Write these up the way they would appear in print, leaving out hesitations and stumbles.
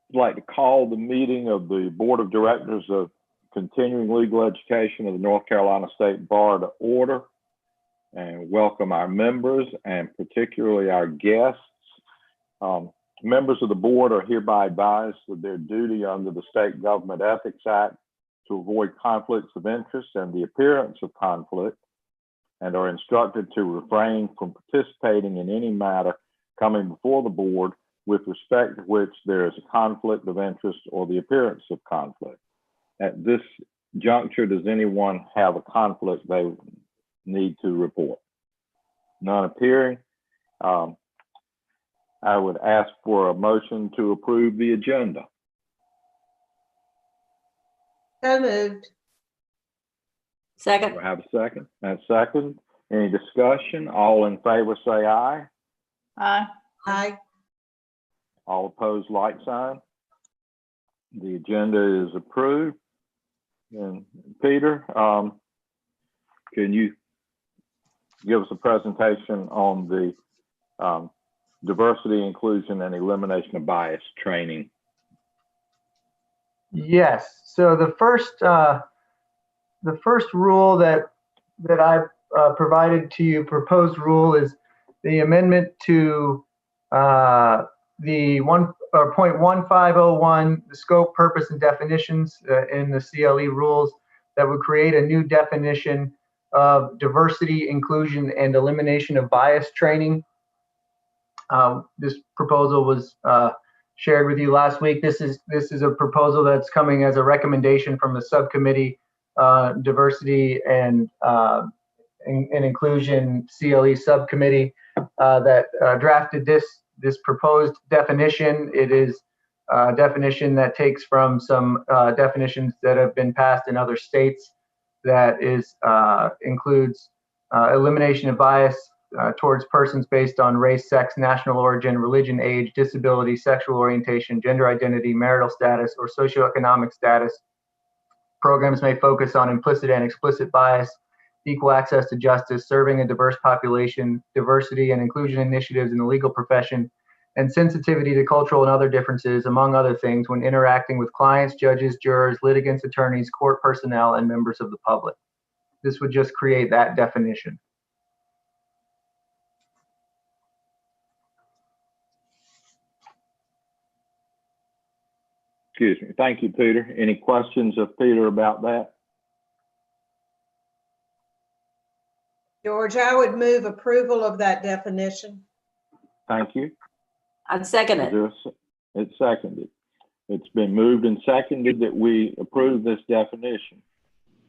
I'd like to call the meeting of the Board of Directors of Continuing Legal Education of the North Carolina State Bar to order and welcome our members and particularly our guests. Members of the board are hereby advised of their duty under the State Government Ethics Act to avoid conflicts of interest and the appearance of conflict, and are instructed to refrain from participating in any matter coming before the board with respect to which there is a conflict of interest or the appearance of conflict. At this juncture, does anyone have a conflict they need to report? None appearing. I would ask for a motion to approve the agenda. So moved. Second. Do I have a second? And second. Any discussion? All in favor say aye. Aye. Aye. All opposed, like sign. The agenda is approved. And Peter, can you give us a presentation on the diversity, inclusion, and elimination of bias training? Yes. So the first rule that I've provided to you, proposed rule, is the amendment to the 1.1501, the scope, purpose, and definitions in the CLE rules, that would create a new definition of diversity, inclusion, and elimination of bias training. This proposal was shared with you last week. This is a proposal that's coming as a recommendation from the subcommittee, diversity and inclusion CLE subcommittee that drafted this proposed definition. It is a definition that takes from some definitions that have been passed in other states, that includes elimination of bias towards persons based on race, sex, national origin, religion, age, disability, sexual orientation, gender identity, marital status, or socioeconomic status. Programs may focus on implicit and explicit bias, equal access to justice, serving a diverse population, diversity and inclusion initiatives in the legal profession, and sensitivity to cultural and other differences, among other things, when interacting with clients, judges, jurors, litigants, attorneys, court personnel, and members of the public. This would just create that definition. Excuse me. Thank you, Peter. Any questions of Peter about that? George, I would move approval of that definition. Thank you. I'd second it. It's seconded. It's been moved and seconded that we approve this definition.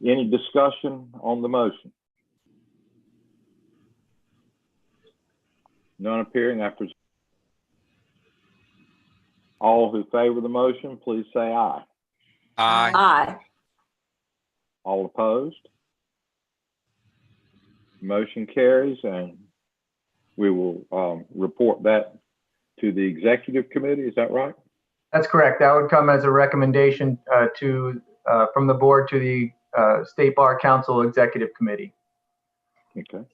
Any discussion on the motion? None appearing. All who favor the motion, please say aye. Aye. Aye. All opposed? Motion carries, and we will report that to the executive committee. Is that right? That's correct. That would come as a recommendation from the board to the State Bar Council Executive Committee. Okay.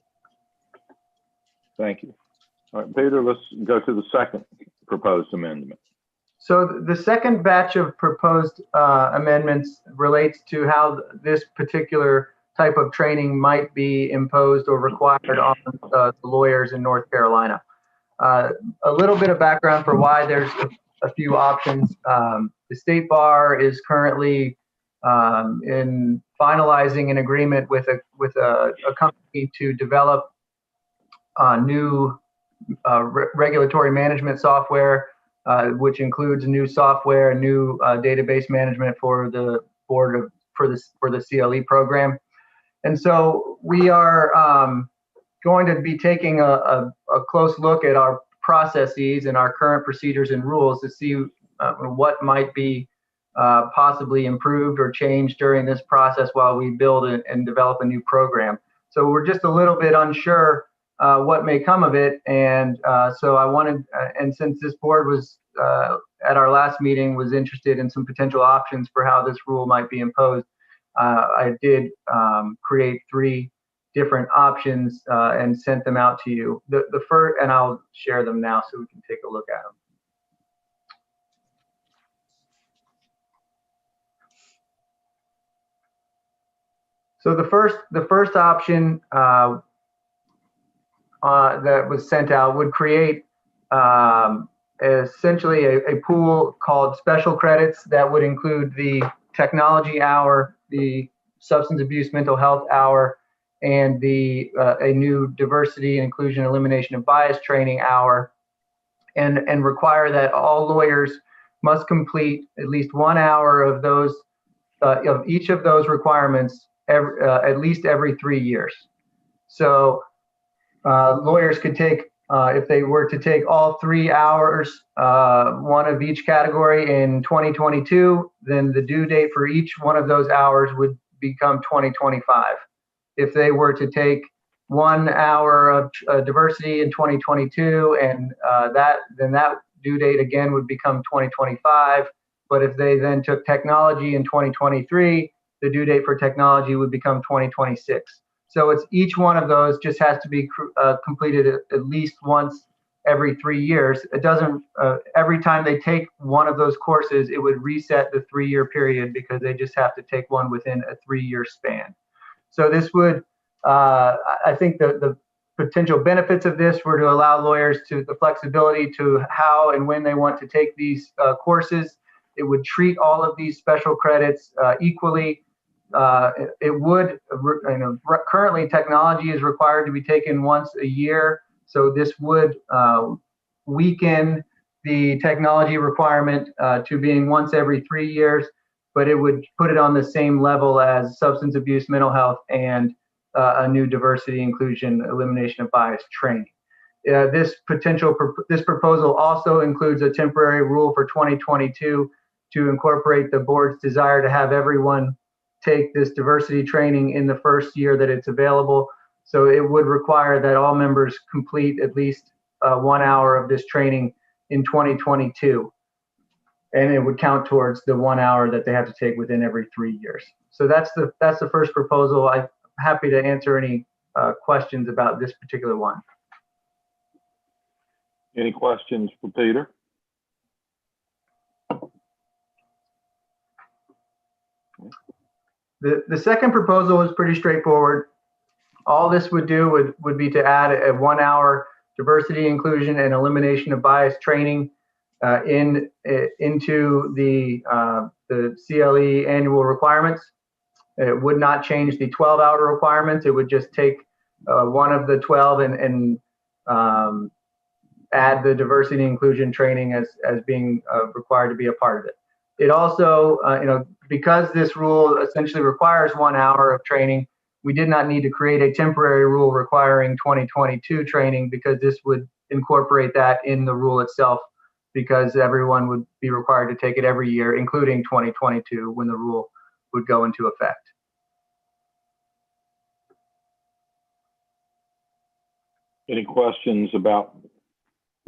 Thank you. All right, Peter, let's go to the second proposed amendment. So the second batch of proposed amendments relates to how this particular type of training might be imposed or required on the lawyers in North Carolina. A little bit of background for why there's a few options. The State Bar is currently in finalizing an agreement with a company to develop new regulatory management software, which includes new software, new database management for the board for the CLE program. And so we are going to be taking a close look at our processes and our current procedures and rules to see what might be possibly improved or changed during this process while we build and develop a new program. So we're just a little bit unsure what may come of it. And so I wanted, and since this board was at our last meeting was interested in some potential options for how this rule might be imposed, I did create 3 different options and sent them out to you. The first, and I'll share them now so we can take a look at them. So the first option that was sent out would create essentially a pool called special credits that would include the technology hour, the substance abuse mental health hour, and a new diversity, inclusion, elimination of bias training hour, and require that all lawyers must complete at least 1 hour of those of each of those requirements at least every 3 years. So lawyers could take, if they were to take all 3 hours, one of each category in 2022, then the due date for each one of those hours would become 2025. If they were to take 1 hour of diversity in 2022, and then that due date again would become 2025. But if they then took technology in 2023, the due date for technology would become 2026. So it's each one of those just has to be completed at least once every 3 years. It doesn't, every time they take one of those courses, it would reset the 3-year period because they just have to take one within a 3-year span. So this would, I think the potential benefits of this were to allow lawyers the flexibility to how and when they want to take these courses. It would treat all of these special credits equally. It would, currently technology is required to be taken once a year. So this would weaken the technology requirement to being once every 3 years, but it would put it on the same level as substance abuse, mental health, and a new diversity, inclusion, elimination of bias training. This proposal also includes a temporary rule for 2022 to incorporate the board's desire to have everyone take this diversity training in the first year that it's available. So it would require that all members complete at least 1 hour of this training in 2022. And it would count towards the 1 hour that they have to take within every 3 years. So that's the first proposal. I'm happy to answer any questions about this particular one. Any questions for Peter? The second proposal is pretty straightforward. All this would do would be to add a 1 hour diversity, inclusion, and elimination of bias training into the CLE annual requirements. It would not change the 12-hour requirements. It would just take one of the 12 and add the diversity and inclusion training as being required to be a part of it. It also, because this rule essentially requires 1 hour of training, we did not need to create a temporary rule requiring 2022 training because this would incorporate that in the rule itself, because everyone would be required to take it every year, including 2022, when the rule would go into effect. Any questions about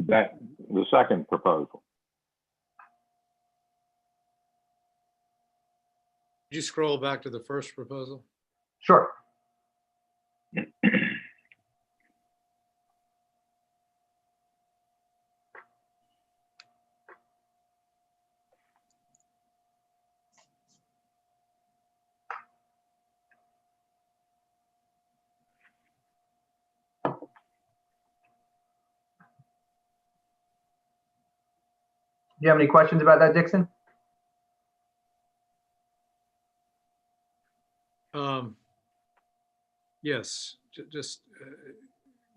the second proposal? Could you scroll back to the first proposal? Sure. Do you have any questions about that, Dixon? Yes, just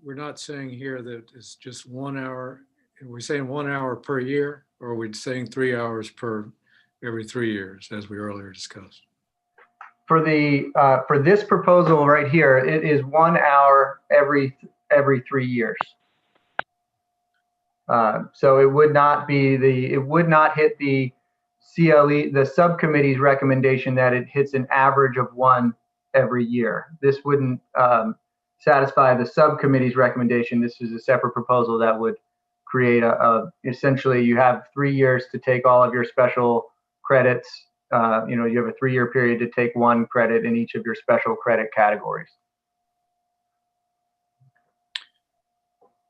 we're not saying here that it's just 1 hour. Are we saying 1 hour per year, or are we saying 3 hours per every 3 years, as we earlier discussed? For this proposal right here, it is 1 hour every 3 years. So it would not hit the CLE, the subcommittee's recommendation that it hits an average of 1 every year. This wouldn't satisfy the subcommittee's recommendation. This is a separate proposal that would create essentially you have 3 years to take all of your special credits. You have a 3-year period to take 1 credit in each of your special credit categories.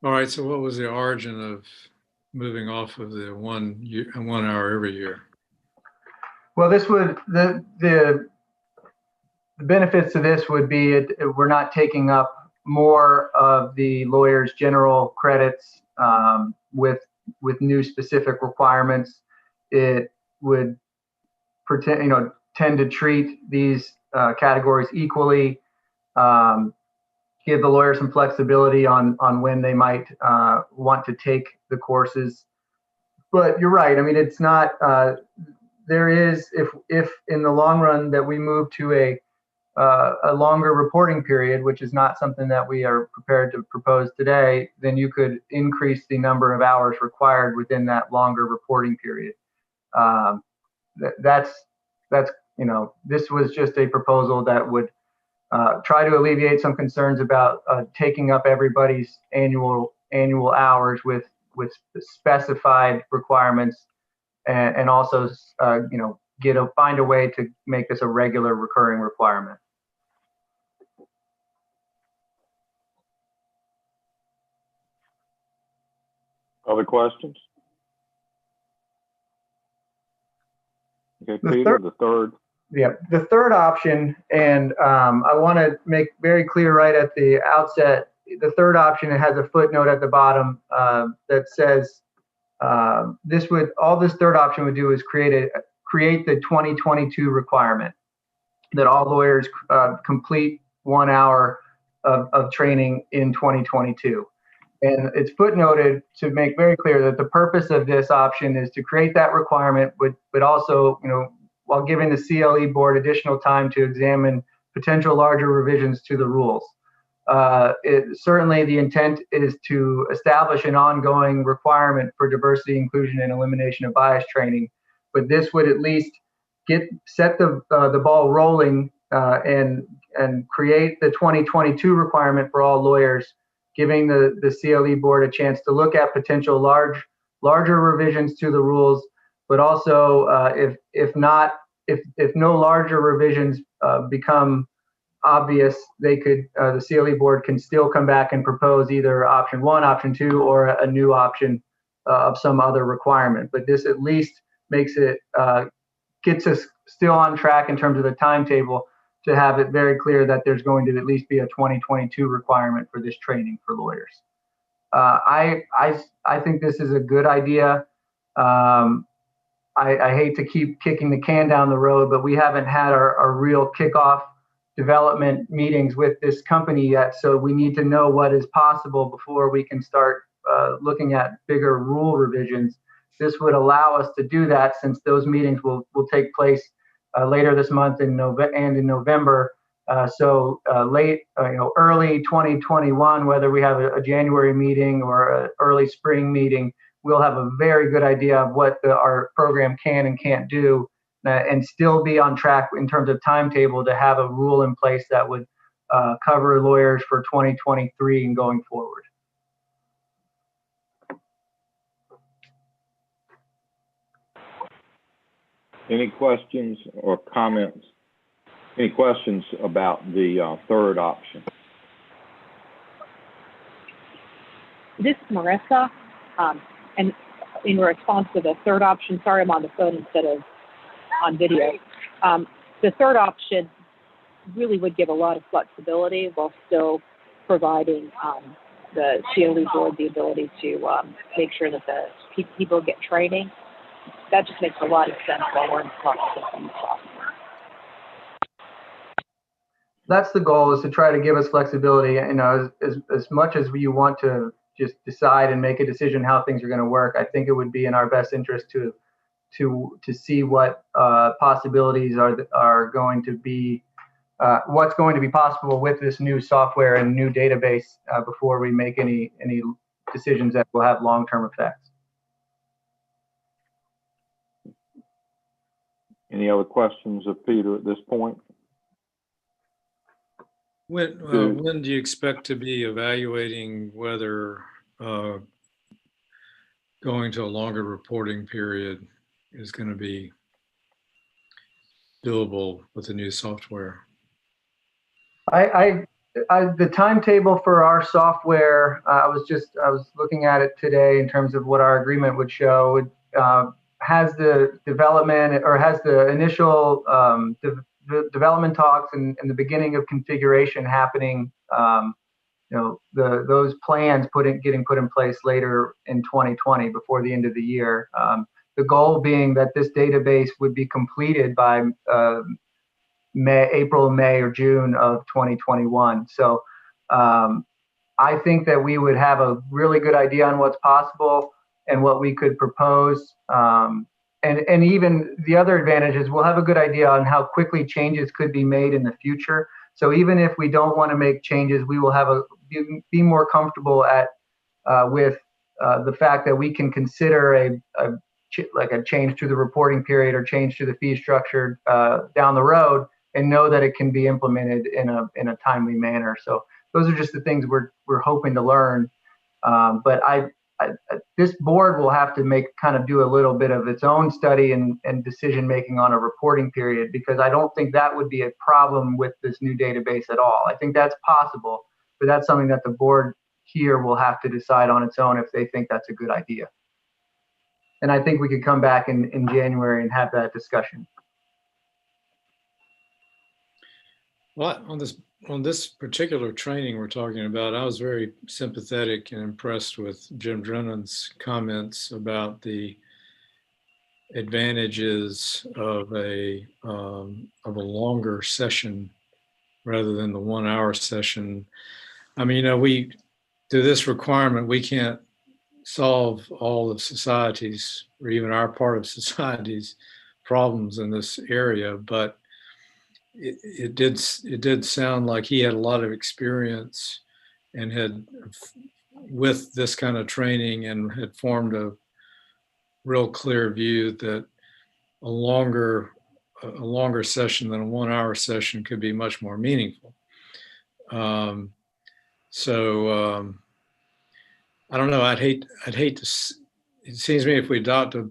All right, so what was the origin of moving off of the 1 hour every year? Well, this would the the benefits to this would be we're not taking up more of the lawyer's general credits with new specific requirements. It would tend to treat these categories equally, give the lawyer some flexibility on when they might want to take the courses. But you're right. I mean, it's not. There is, if in the long run that we move to a longer reporting period, which is not something that we are prepared to propose today, then you could increase the number of hours required within that longer reporting period. That's this was just a proposal that would try to alleviate some concerns about taking up everybody's annual hours with specified requirements, and also find a way to make this a regular recurring requirement. Other questions? Okay, Peter, the third. Yeah, the third option, and I want to make very clear right at the outset, the third option, it has a footnote at the bottom that says all this third option would do is create the 2022 requirement that all lawyers complete 1 hour of training in 2022. And it's footnoted to make very clear that the purpose of this option is to create that requirement, but also, while giving the CLE board additional time to examine potential larger revisions to the rules. Certainly the intent is to establish an ongoing requirement for diversity, inclusion, and elimination of bias training, but this would at least set the ball rolling and create the 2022 requirement for all lawyers, giving the CLE board a chance to look at potential larger revisions to the rules, but also if no larger revisions become obvious, they could the CLE board can still come back and propose either option 1, option 2, or a new option of some other requirement. But this at least makes it gets us still on track in terms of the timetable to have it very clear that there's going to at least be a 2022 requirement for this training for lawyers. I think this is a good idea. I hate to keep kicking the can down the road, but we haven't had our real kickoff development meetings with this company yet. So we need to know what is possible before we can start looking at bigger rule revisions. This would allow us to do that, since those meetings will take place later this month and in November. So early 2021, whether we have a January meeting or an early spring meeting, we'll have a very good idea of what our program can and can't do, and still be on track in terms of timetable to have a rule in place that would cover lawyers for 2023 and going forward. Any questions or comments? Any questions about the third option? This is Marissa, and in response to the third option, sorry I'm on the phone instead of on video. The third option really would give a lot of flexibility while still providing the CLE board the ability to make sure that the people get training. That just makes a lot of sense while we're in the process of new software. That's the goal, is to try to give us flexibility. As much as you want to just decide and make a decision how things are going to work, I think it would be in our best interest to see what possibilities are going to be, what's going to be possible with this new software and new database before we make any decisions that will have long-term effects. Any other questions of Peter at this point? When do you expect to be evaluating whether going to a longer reporting period is going to be doable with the new software? The timetable for our software, I was looking at it today in terms of what our agreement would show. Has the development, or has the initial the development talks and the beginning of configuration happening, those plans getting put in place later in 2020 before the end of the year. The goal being that this database would be completed by April, May, or June of 2021. So I think that we would have a really good idea on what's possible and what we could propose. And even the other advantage is we'll have a good idea on how quickly changes could be made in the future. So even if we don't want to make changes, we will have be more comfortable with the fact that we can consider a change to the reporting period or change to the fee structure down the road, and know that it can be implemented in a timely manner. So those are just the things we're hoping to learn. But this board will have to do a little bit of its own study and decision making on a reporting period, because I don't think that would be a problem with this new database at all. I think that's possible, but that's something that the board here will have to decide on its own if they think that's a good idea. And I think we could come back in January and have that discussion. Well, on this particular training we're talking about, I was very sympathetic and impressed with Jim Drennan's comments about the advantages of a longer session rather than the 1 hour session. I mean, through this requirement, we can't solve all of society's, or even our part of society's, problems in this area, but it did sound like he had a lot of experience and had, with this kind of training, and had formed a real clear view that a longer session than a 1 hour session could be much more meaningful. I don't know. I'd hate to. It seems to me if we adopt a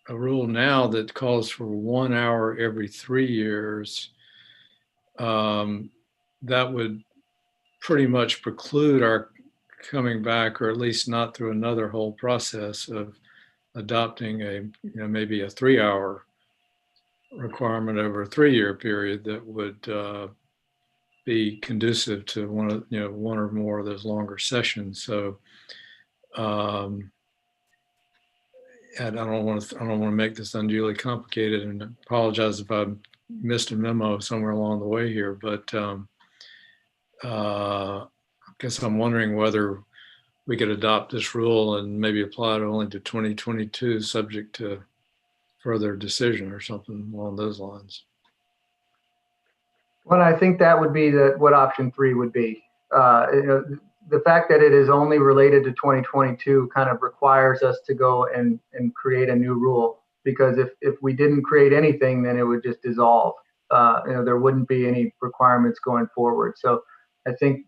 rule now that calls for 1 hour every 3 years, that would pretty much preclude our coming back, or at least not through another whole process of adopting maybe a 3 hour requirement over a 3 year period that would be conducive to one or more of those longer sessions. So. And I don't want to make this unduly complicated, and apologize if I missed a memo somewhere along the way here, but I guess I'm wondering whether we could adopt this rule and maybe apply it only to 2022, subject to further decision or something along those lines. Well, I think that would be what option 3 would be. The fact that it is only related to 2022 kind of requires us to go and create a new rule, because if we didn't create anything, then it would just dissolve. There wouldn't be any requirements going forward. So I think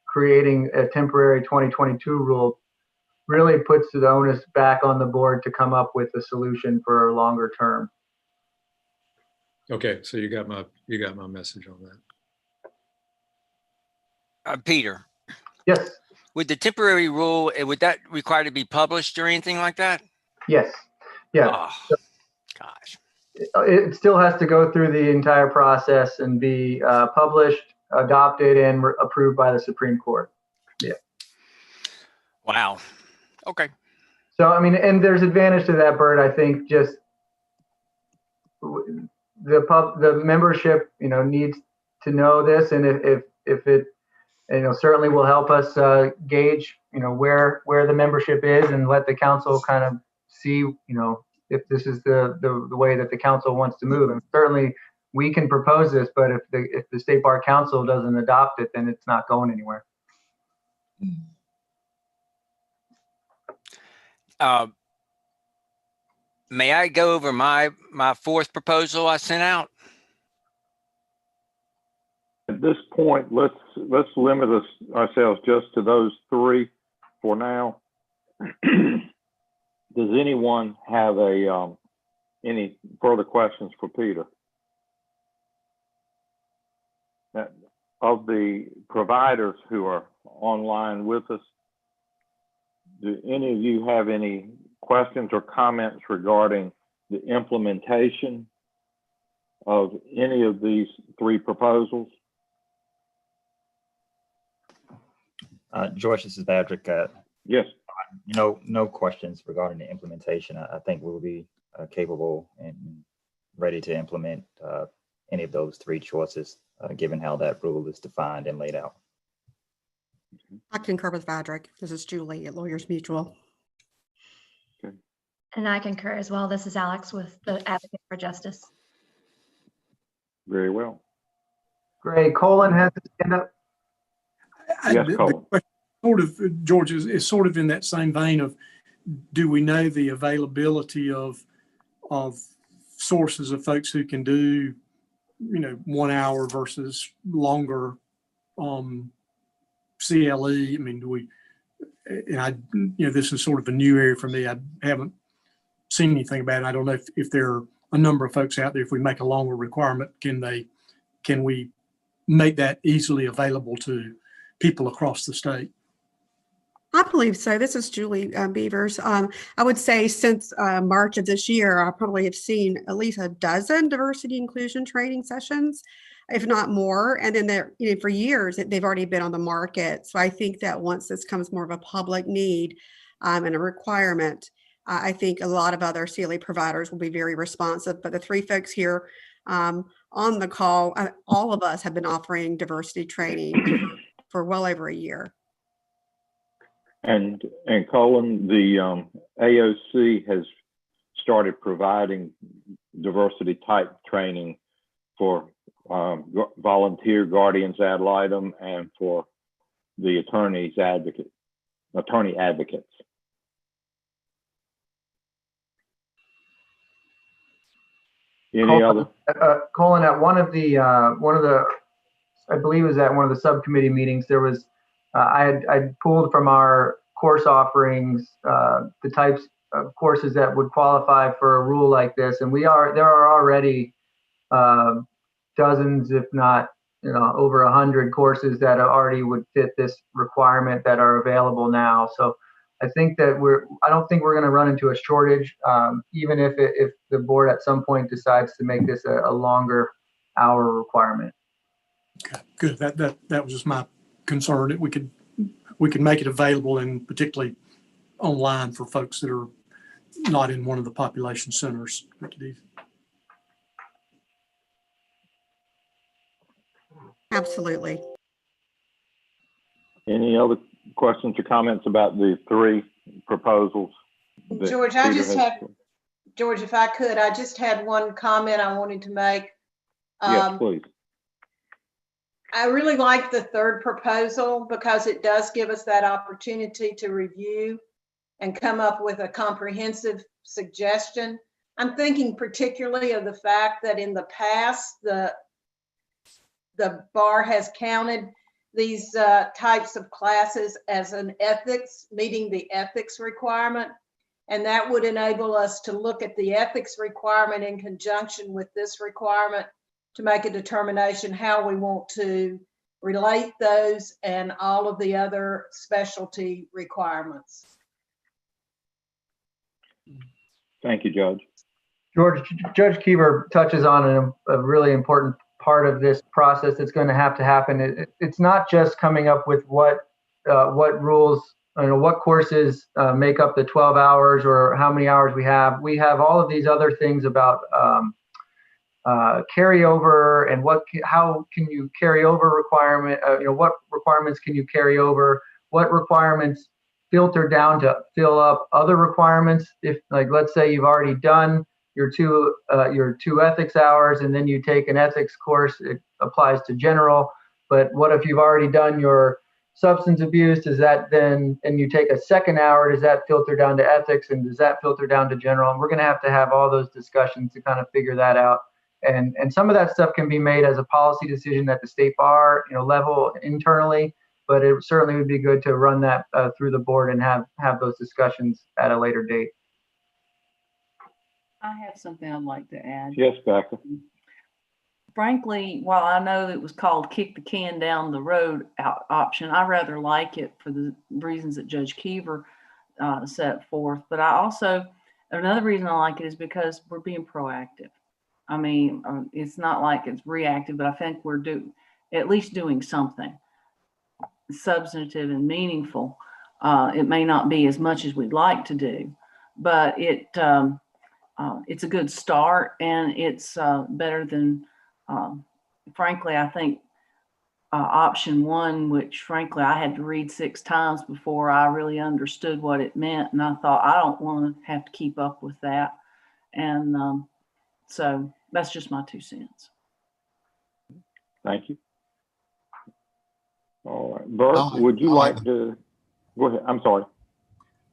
creating a temporary 2022 rule really puts the onus back on the board to come up with a solution for a longer term. Okay, so you got my message on that. Peter. Yes. With the temporary rule, would that require to be published or anything like that? Yes. Yeah. Oh, gosh. It still has to go through the entire process and be published, adopted, and approved by the Supreme Court. Yeah. Wow. Okay. So, I mean, and there's advantage to that, Bert. I think just the membership, needs to know this, and if it, certainly will help us gauge, where the membership is, and let the council kind of see, if this is the way that the council wants to move. And certainly we can propose this, but if the State Bar Council doesn't adopt it, then it's not going anywhere. May I go over my fourth proposal I sent out? At this point, let's limit ourselves just to those 3 for now. Does anyone have any further questions for Peter? Of the providers who are online with us, do any of you have any questions or comments regarding the implementation of any of these three proposals? George, this is Patrick. Yes. No questions regarding the implementation. I think we'll be capable and ready to implement any of those three choices, given how that rule is defined and laid out. I concur with Patrick. This is Julie at Lawyers Mutual. And I concur as well. This is Alex with the Advocate for Justice. Very well. Great. Colin has his hand up. Yes, Colin. The sort of, George, is sort of in that same vein of, do we know the availability of sources of folks who can do, 1 hour versus longer CLE? I mean, do we, and this is sort of a new area for me. I haven't seen anything about it. I don't know if there are a number of folks out there, if we make a longer requirement, can we make that easily available to people across the state? I believe so. This is Julie Beavers. I would say since March of this year, I probably have seen at least a dozen diversity inclusion training sessions, if not more. And then they're, for years, they've already been on the market. So I think that once this becomes more of a public need and a requirement, I think a lot of other CLE providers will be very responsive. But the three folks here on the call, all of us have been offering diversity training for well over a year. And Colin, the AOC has started providing diversity type training for volunteer guardians ad litem and for the attorney advocates. Any other? Colin, at one of the, I believe it was at one of the subcommittee meetings, there was, I pulled from our course offerings the types of courses that would qualify for a rule like this, and there are already dozens, if not over 100 courses that already would fit this requirement that are available now. So I think that I don't think we're going to run into a shortage, even if the board at some point decides to make this a longer hour requirement. Okay, good. That was just my concern, that we could make it available, and particularly online for folks that are not in one of the population centers. Absolutely. Any other questions or comments about the three proposals? George, George, if I could, I just had one comment I wanted to make. Yes, please. I really like the third proposal because it does give us that opportunity to review and come up with a comprehensive suggestion. I'm thinking particularly of the fact that in the past, the bar has counted these types of classes as an ethics, meeting the ethics requirement. And that would enable us to look at the ethics requirement in conjunction with this requirement to make a determination how we want to relate those and all of the other specialty requirements. Thank you, Judge. Judge Keever touches on a really important part of this process that's going to happen. It's not just coming up with what rules, what courses make up the 12 hours or how many hours we have. We have all of these other things about carryover and how can you carry over requirement, what requirements can you carry over, what requirements filter down to fill up other requirements. If, like, let's say you've already done your two ethics hours and then you take an ethics course, it applies to general. But what if you've already done your substance abuse? Does that then, and you take a second hour, does that filter down to ethics, and does that filter down to general? And we're going to have all those discussions to kind of figure that out. And some of that stuff can be made as a policy decision at the state bar, level internally, but it certainly would be good to run that through the board and have those discussions at a later date. I have something I'd like to add. Yes, Becca. Frankly, while I know it was called kick the can down the road option, I rather like it for the reasons that Judge Keever set forth. But another reason I like it is because we're being proactive. I mean, it's not like it's reactive, but I think we're at least doing something substantive and meaningful. It may not be as much as we'd like to do, but it's a good start, and it's better than, frankly, I think option one, which frankly I had to read 6 times before I really understood what it meant. And I thought, I don't want to have to keep up with that. And so that's just my 2 cents. Thank you. All right, Bert, would you like to, go ahead, I'm sorry.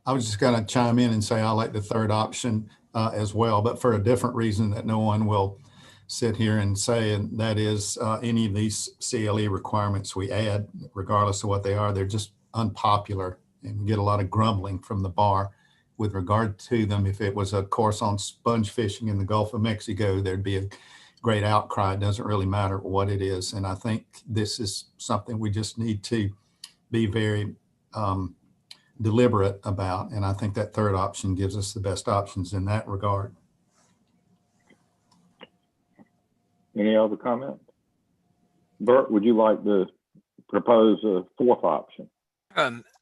I was just going to chime in and say I like the third option as well, but for a different reason that no one will sit here and say, and that is any of these CLE requirements we add, regardless of what they are, they're just unpopular, and we get a lot of grumbling from the bar with regard to them. If it was a course on sponge fishing in the Gulf of Mexico, there'd be a great outcry. It doesn't really matter what it is. And I think this is something we just need to be very deliberate about. And I think that third option gives us the best options in that regard. Any other comment? Bert, would you like to propose a 4th option?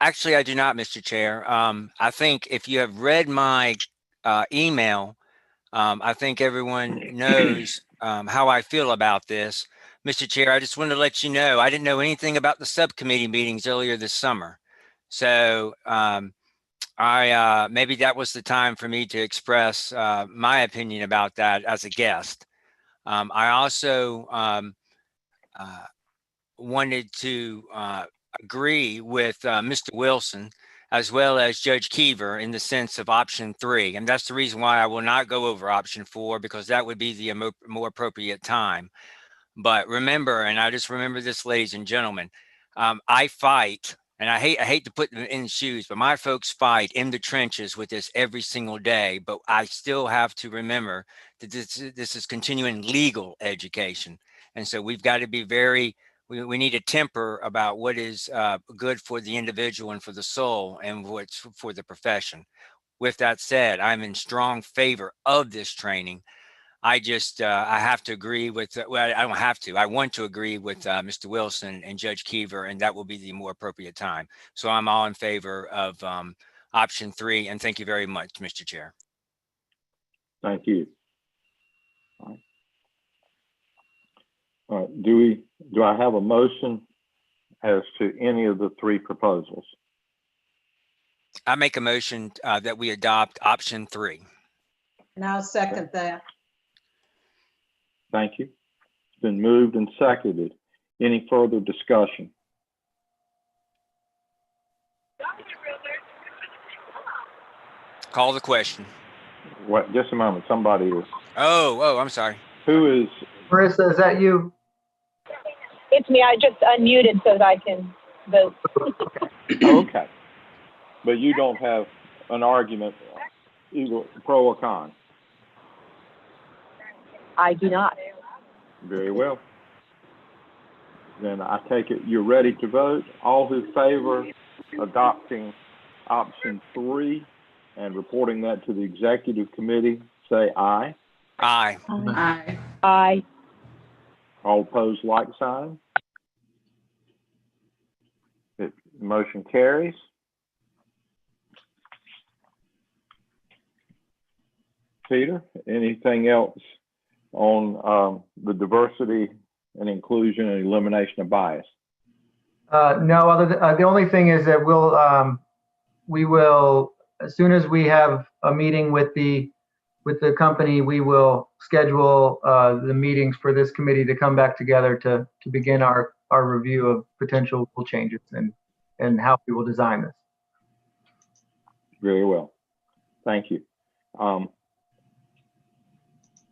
Actually, I do not, Mr. Chair. I think if you have read my email, I think everyone knows how I feel about this. Mr. Chair, I just wanted to let you know, I didn't know anything about the subcommittee meetings earlier this summer. So maybe that was the time for me to express my opinion about that as a guest. I also wanted to agree with Mr. Wilson as well as Judge Keever in the sense of option 3. And that's the reason why I will not go over option 4, because that would be the more appropriate time. But remember, and I just remember this, ladies and gentlemen, I fight, and I hate to put them in shoes, but my folks fight in the trenches with this every single day. But I still have to remember that this is continuing legal education. And so we've got to be we need a temper about what is good for the individual and for the soul and what's for the profession. With that said, I'm in strong favor of this training. I just, I have to agree with, well, I don't have to, I want to agree with Mr. Wilson and Judge Keever, and that will be the more appropriate time. So I'm all in favor of option 3, and thank you very much, Mr. Chair. Thank you. All right, do I have a motion as to any of the 3 proposals? I make a motion that we adopt option 3. And I'll second that. Thank you. It's been moved and seconded. Any further discussion? Call the question. What? Just a moment. Somebody is. Oh, I'm sorry. Who is? Marissa, is that you? It's me. I just unmuted so that I can vote. Okay. But you don't have an argument, either pro or con? I do not. Very well. Then I take it you're ready to vote. All in favor adopting option 3 and reporting that to the executive committee, say aye. Aye. Aye. Aye. All opposed, like sign. The motion carries. Peter, anything else on the diversity and inclusion and elimination of bias? No, other than, the only thing is that we will, as soon as we have a meeting with the company, we will schedule the meetings for this committee to come back together to begin our review of potential rule changes and how we will design this. Very well. Thank you.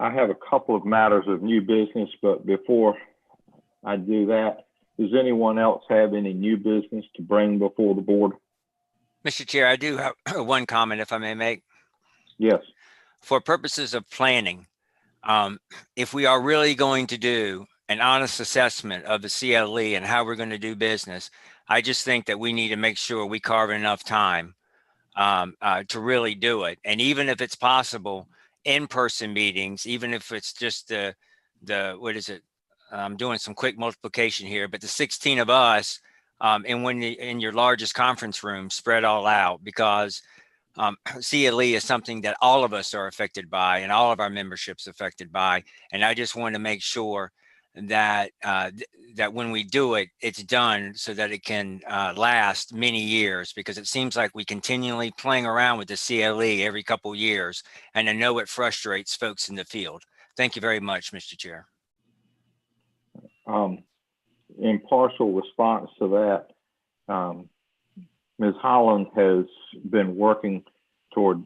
I have a couple of matters of new business, but before I do that, does anyone else have any new business to bring before the board? Mr. Chair, I do have one comment, if I may make. Yes. For purposes of planning, if we are really going to do an honest assessment of the CLE and how we're going to do business, I just think that we need to make sure we carve enough time to really do it. And even if it's possible, in-person meetings, even if it's just what is it? I'm doing some quick multiplication here, but the 16 of us in your largest conference room spread all out, because CLE is something that all of us are affected by and all of our memberships affected by. And I just want to make sure that that when we do it, it's done so that it can last many years, because it seems like we continually playing around with the CLE every couple of years. And I know it frustrates folks in the field. Thank you very much, Mr. Chair. In partial response to that, Ms. Holland has been working toward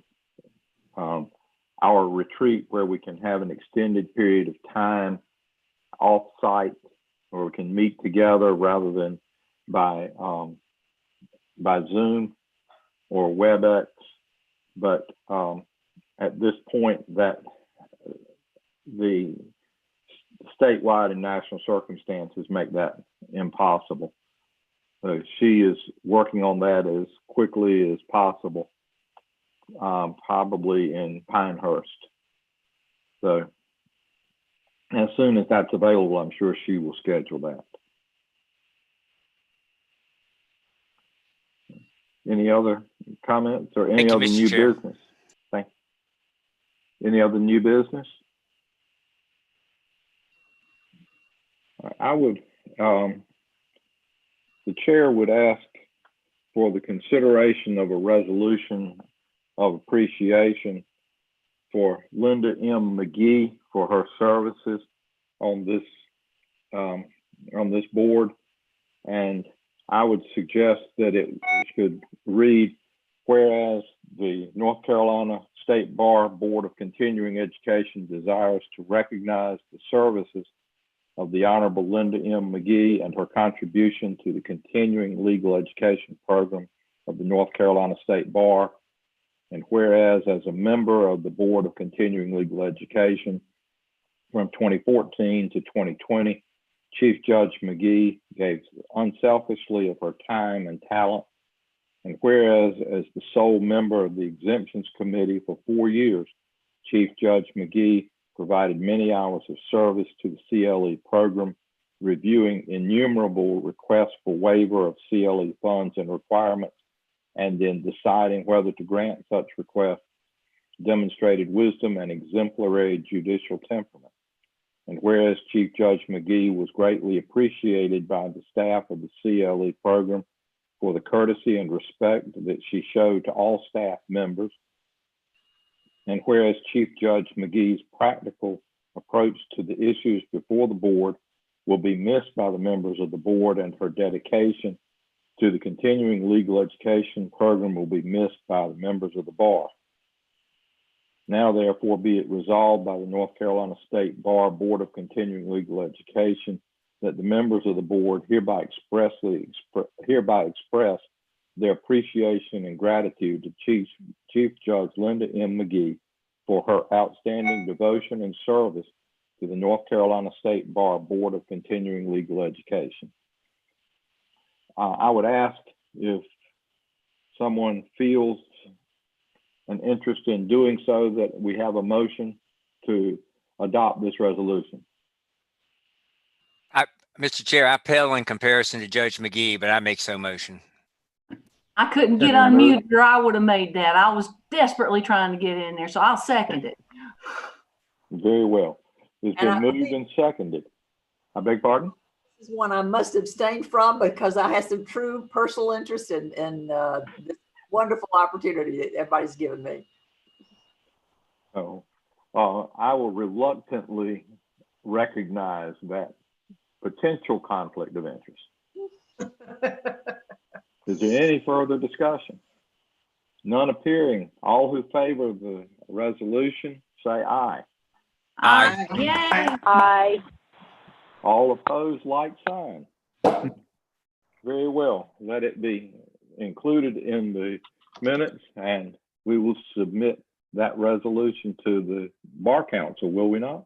our retreat, where we can have an extended period of time off-site, where we can meet together rather than by Zoom or WebEx. But at this point, that the statewide and national circumstances make that impossible. So she is working on that as quickly as possible, probably in Pinehurst. So as soon as that's available, I'm sure she will schedule that. Any other comments or any other new business? Thank you. Any other new business? I would, the chair would ask for the consideration of a resolution of appreciation for Linda M. McGee for her services on this board. And I would suggest that it should read, whereas the North Carolina State Bar Board of Continuing Education desires to recognize the services of the Honorable Linda M. McGee and her contribution to the continuing legal education program of the North Carolina State Bar. And whereas as a member of the Board of Continuing Legal Education from 2014 to 2020, Chief Judge McGee gave unselfishly of her time and talent. And whereas as the sole member of the Exemptions Committee for 4 years, Chief Judge McGee provided many hours of service to the CLE program, reviewing innumerable requests for waiver of CLE funds and requirements, and then deciding whether to grant such requests, demonstrated wisdom and exemplary judicial temperament. And whereas Chief Judge McGee was greatly appreciated by the staff of the CLE program for the courtesy and respect that she showed to all staff members, and whereas Chief Judge McGee's practical approach to the issues before the board will be missed by the members of the board, and her dedication to the continuing legal education program will be missed by the members of the bar. Now, therefore, be it resolved by the North Carolina State Bar Board of Continuing Legal Education that the members of the board hereby express their appreciation and gratitude to Chief Judge Linda M. McGee for her outstanding devotion and service to the North Carolina State Bar Board of Continuing Legal Education. I would ask if someone feels an interest in doing so, that we have a motion to adopt this resolution. Mr. Chair, I pale in comparison to Judge McGee, but I make so motion. I couldn't get unmuted or I would have made that. I was desperately trying to get in there, so I'll second it. Very well. It's been moved and seconded. I beg pardon? This is one I must abstain from because I have some true personal interest in this wonderful opportunity that everybody's given me. Oh, I will reluctantly recognize that potential conflict of interest. Is there any further discussion? None appearing. All who favor the resolution say aye. Aye. Yay. Aye. All opposed, like sign. Very well. Let it be included in the minutes, and we will submit that resolution to the Bar Council, will we not?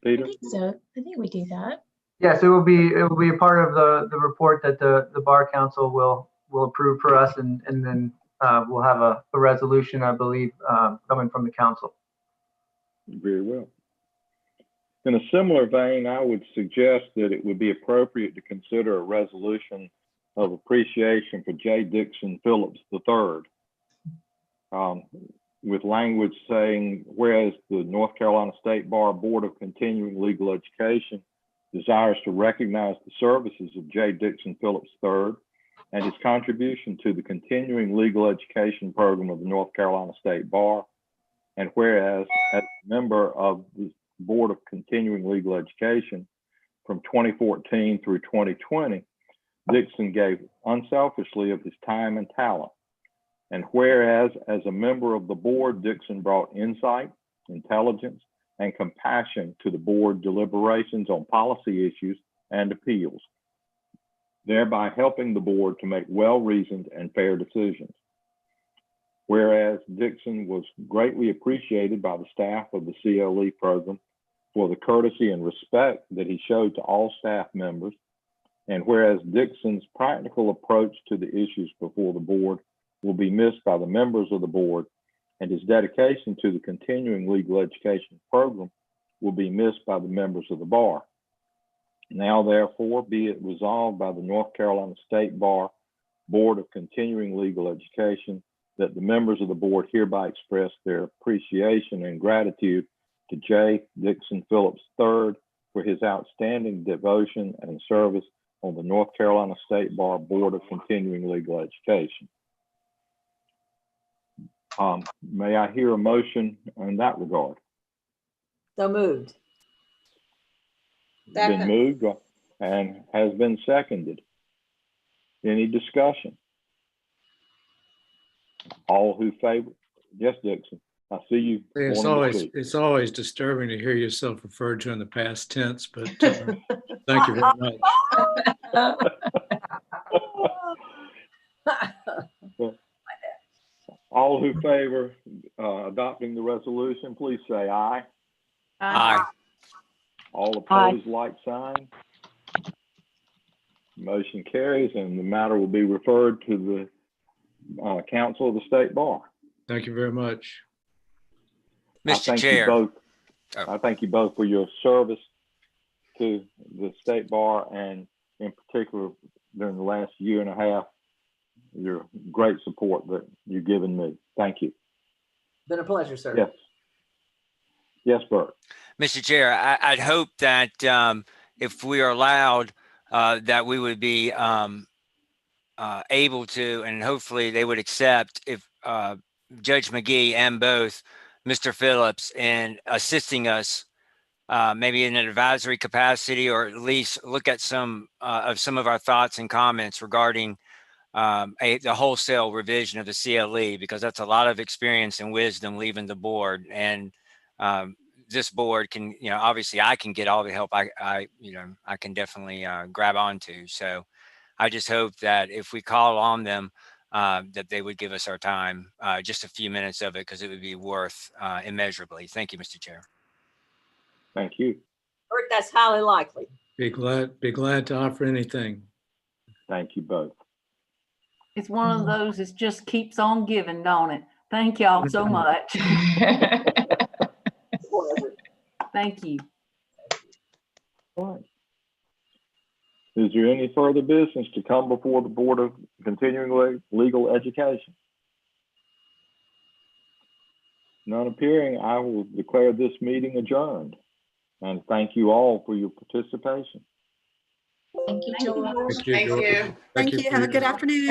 Peter? I think so. I think we do that. Yes, it will be a part of the report that the Bar Council will approve for us, and then we'll have a resolution, I believe, coming from the council. Very well. In a similar vein, I would suggest that it would be appropriate to consider a resolution of appreciation for J. Dixon Phillips III, with language saying, whereas the North Carolina State Bar Board of Continuing Legal Education desires to recognize the services of J. Dixon Phillips III and his contribution to the continuing legal education program of the North Carolina State Bar, and whereas as a member of the Board of Continuing Legal Education from 2014 through 2020, Dixon gave unselfishly of his time and talent. And whereas as a member of the board, Dixon brought insight, intelligence, and compassion to the board deliberations on policy issues and appeals, thereby helping the board to make well-reasoned and fair decisions. Whereas Dixon was greatly appreciated by the staff of the CLE program for the courtesy and respect that he showed to all staff members, and whereas Dixon's practical approach to the issues before the board will be missed by the members of the board, and his dedication to the continuing legal education program will be missed by the members of the bar. Now, therefore, be it resolved by the North Carolina State Bar Board of Continuing Legal Education that the members of the board hereby express their appreciation and gratitude to J. Dixon Phillips III for his outstanding devotion and service on the North Carolina State Bar Board of Continuing Legal Education. May I hear a motion in that regard? So moved. Been moved and has been seconded. Any discussion? All who favor? Yes, Dixon. I see you. It's always disturbing to hear yourself referred to in the past tense, but thank you very much. All who favor adopting the resolution, please say aye. Aye. All opposed, like sign. Motion carries, and the matter will be referred to the Council of the State Bar. Thank you very much. Mr. Chair. I thank you both for your service to the State Bar, and in particular during the last year and a half, your great support that you've given me. Thank you. Been a pleasure, sir. Yes. Yes, Bert. Mr. Chair, I'd hope that if we are allowed, that we would be able to, and hopefully they would accept if Judge McGee and both Mr. Phillips in assisting us, maybe in an advisory capacity, or at least look at some of our thoughts and comments regarding the wholesale revision of the CLE, because that's a lot of experience and wisdom leaving the board. And this board can, obviously I can get all the help I can definitely grab onto. So I just hope that if we call on them, that they would give us our time, just a few minutes of it, because it would be worth immeasurably. Thank you, Mr. Chair. Thank you. Bert, that's highly likely. Be glad to offer anything. Thank you both. It's one of those that just keeps on giving, don't it? Thank y'all so much. Thank you. All right. Is there any further business to come before the Board of Continuing Legal Education? None appearing, I will declare this meeting adjourned. And thank you all for your participation. Thank you, George. Thank you. Thank you. Have a good afternoon.